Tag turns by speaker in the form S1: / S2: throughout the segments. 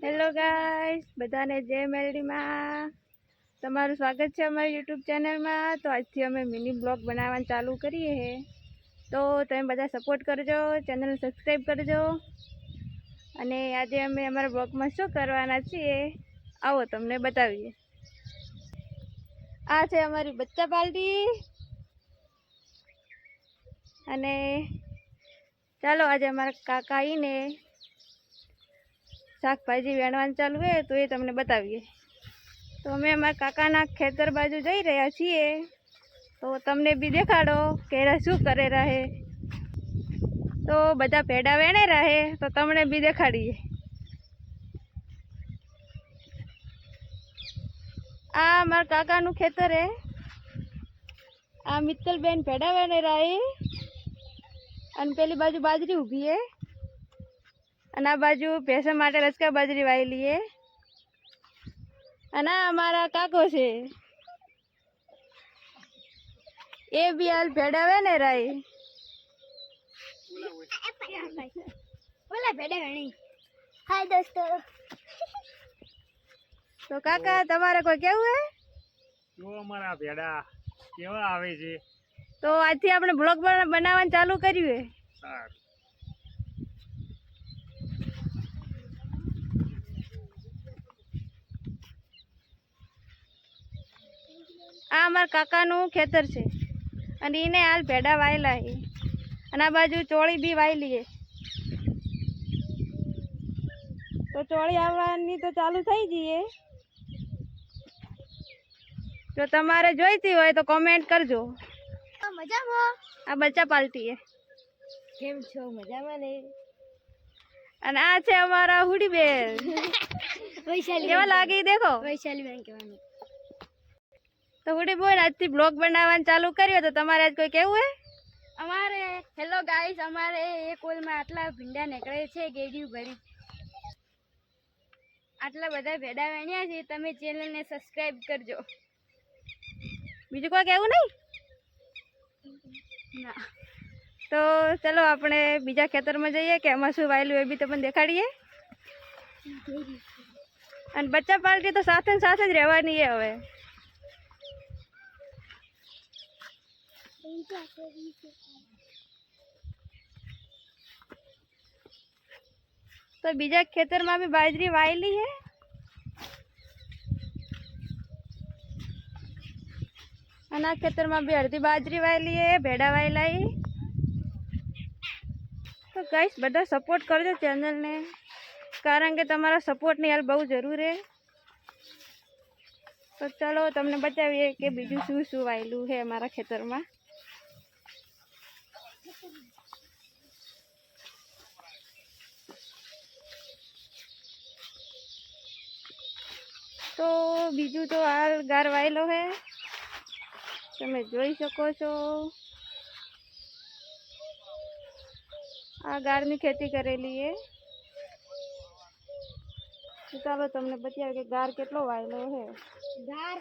S1: Hello guys, બધાને જય મેલડીમાં તમારું સ્વાગત છે અમારી યુટ્યુબ ચેનલમાં। તો આજથી અમે મિની બ્લોગ બનાવવાનું ચાલુ કરીએ છે, તો તમે બધા સપોર્ટ કરજો, ચેનલ સબસ્ક્રાઈબ કરજો। અને આજે અમે અમારા બ્લોગમાં શું કરવાના છીએ આવો તમને બતાવીએ। આ છે અમારી બચ્ચા પાર્ટી અને ચાલો આજે અમારા કાકા આવીને શાકભાજી વેણવાનું ચાલુ હે તો એ તમને બતાવીએ। તો અમે અમારા કાકાના ખેતર બાજુ જઈ રહ્યા છીએ, તો તમને બી દેખાડો કે શું કરે રહે। તો બધા ભેડા વેણે રહે તો તમને બી દેખાડીએ। આ અમારા કાકાનું ખેતર હે। આ મિત્તલબેન ભેડા વેણે રહે અને પેલી બાજુ બાજરી ઊભી હે અને આ બાજુ ભેંસો માટે રચકા બાજરી વાયેલી હે। અને આ અમારા કાકો છે, એ બી હાલ ભેડા વેણે રહે। હાય દોસ્તો। તો કાકા તમારે કોઈ કેવું હે?
S2: જો અમારા ભેડા કેવા આવે છે,
S1: તો આજથી આપણે બ્લોગ બનાવવાનું ચાલુ કર્યું હે।
S2: સારું।
S1: આ અમારા કાકાનું ખેતર છે અને એને હાલ ભેડા વાયેલા છે અને આ બાજુ ચોળી બી વાયેલી છે। તો ચોળી આવવાની તો ચાલુ થઈ જઈએ। જો તમારે જોઈતી હોય તો કોમેન્ટ કરજો। મજામાં? આ બચ્ચા પાર્ટી હે। કેમ છો? મજામાં ને? અને આ છે અમારા હુડી બેન। વૈશાલી કેવા લાગી દેખો? વૈશાલી બેન કહેવાનું। તો હુડી બોલ, આજથી બ્લોગ બનાવવાનું ચાલુ કર્યો, તો તમારે આજ કોઈ કેવું હે?
S3: અમારે હેલો ગાઈસ, અમારે એક ઓલમાં આટલા ભીંડા નીકળે છે ગેડિયું ભરી, આટલા બધા ભેડા વેણ્યા છે। તમે ચેનલને સબસ્ક્રાઇબ કરજો।
S1: બીજું કોઈ કેવું નહીં
S3: ના
S1: તો ચલો આપણે બીજા ખેતરમાં જઈએ કે એમાં શું વાયેલું એ બી તમને દેખાડીએ। અને બચ્ચા પાર્ટી તો સાથે ને સાથે જ રહેવાની છે હવે। તો બીજા ખેતરમાં બી બાજરી વાયેલી છે અને આ ખેતરમાં બી અડધી બાજરી વાયેલી છે, ભેડા વાયેલા છે। તો ગાઈસ બધા સપોર્ટ કરજો ચેનલને, કારણ કે તમારા સપોર્ટની હાલ બહુ જરૂર છે। તો ચાલો તમને બતાવીએ કે બીજું શું શું વાયેલું છે અમારા ખેતરમાં। તો બીજું તો હાલ ગાર વાયેલો છે, તમે જોઈ શકો છો। આ ગારની ખેતી કરેલી છે। તો ચાલો તમને બતાવીએ કે ગાર કેટલો વાયેલો છે।
S3: ગાર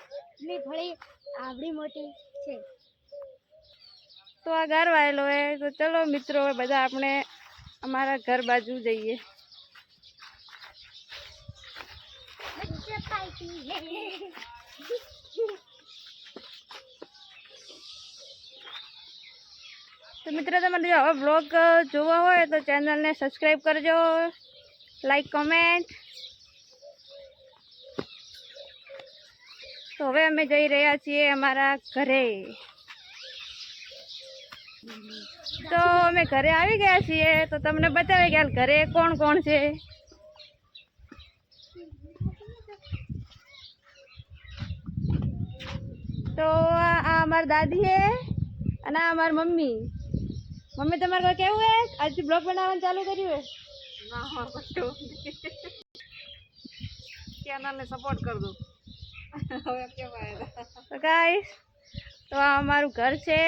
S3: ની ફળી આવડી મોટી છે।
S1: તો આ ગાર વાયેલો છે। તો ચલો મિત્રો બધા આપણે અમારા ઘર બાજુ જઈએ। તો મિત્રો તમારે જો હવે બ્લોગ જોવા હોય તો ચેનલને સબસ્ક્રાઈબ કરજો, લાઈક કોમેન્ટ। તો હવે અમે જઈ રહ્યા છીએ અમારા ઘરે। તો અમે ઘરે આવી ગયા છીએ, તો તમને બતાવે કે હાલ ઘરે કોણ કોણ છે। તો આ અમારી દાદી છે અને આ અમારી મમ્મી। મમ્મી તમારે કોઈ કેવું હે? આજથી બ્લોગ બનાવવાનું ચાલુ કર્યું હે?
S2: ચેનલને સપોર્ટ કરજો। હવે કેવાય
S1: તો ગાઈસ, તો આ અમારું ઘર છે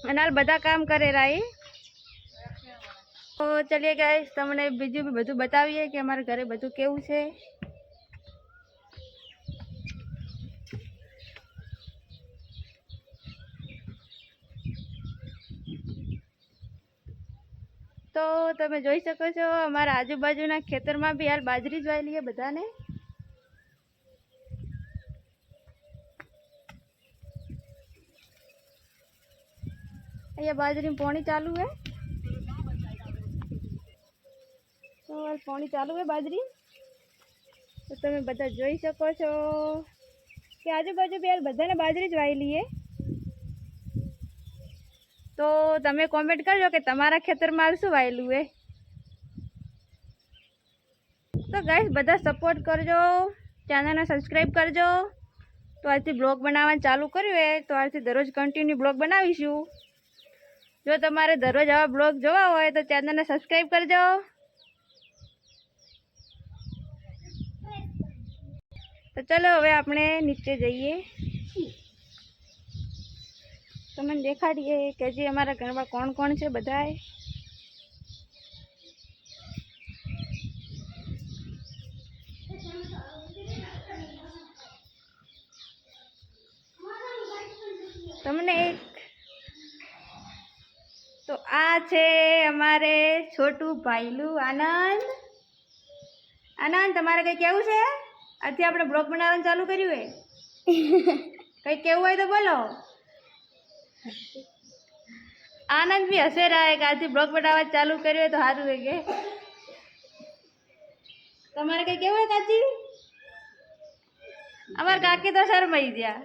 S1: અને હાલ બધા કામ કરે રાઈ। તો ચલીએ ગાઈસ, તમને બીજું બી બધું બતાવીએ કે અમારા ઘરે બધું કેવું છે। તો તમે જોઈ શકો છો અમારા આજુબાજુના ખેતરમાં બી હાલ બાજરી જ વાયેલી છે બધાને. અહીંયા બાજરી પોણી ચાલુ है તો હાલ પોણી ચાલુ है બાજરી. તો તમે બધા જોઈ શકો છો કે આજુબાજુ બી હાલ બધાને બાજરી જ વાયેલી છે. તો તમે કોમેન્ટ કરજો કે તમારા ખેતરમાં હાલ શું વાયેલું છે. તો ગાઈસ બધા સપોર્ટ કરજો, ચેનલને સબસ્ક્રાઈબ કરજો. તો આજથી બ્લોગ બનાવવાનું ચાલુ કર્યું છે તો આજથી દરરોજ કન્ટિન્યુ બ્લોગ બનાવીશું. જો તમારે દરરોજ આવા બ્લોગ જોવા હોય તો ચેનલને સબસ્ક્રાઈબ કરજો. તો ચલો હવે આપણે નીચે જઈએ, તમને દેખાડીએ કે જે અમારા ઘરમાં કોણ કોણ છે બધાય. તમને એક તો આ છે અમારે છોટું ભાઈલું આનંદ. આનંદ તમારે કંઈ કેવું છે? આજથી આપણે બ્લોગ બનાવવાનું ચાલુ કર્યું છે. કંઈ કેવું હોય તો બોલો. આનંદ બી હસે રહે કે આજથી બ્લોગ બનાવવા ચાલુ કર્યું હોય તો સારું છે કે. તમારે કંઈ કેવું હોય કાચી? અમારે કાકી તો શરમાઈ ગયા.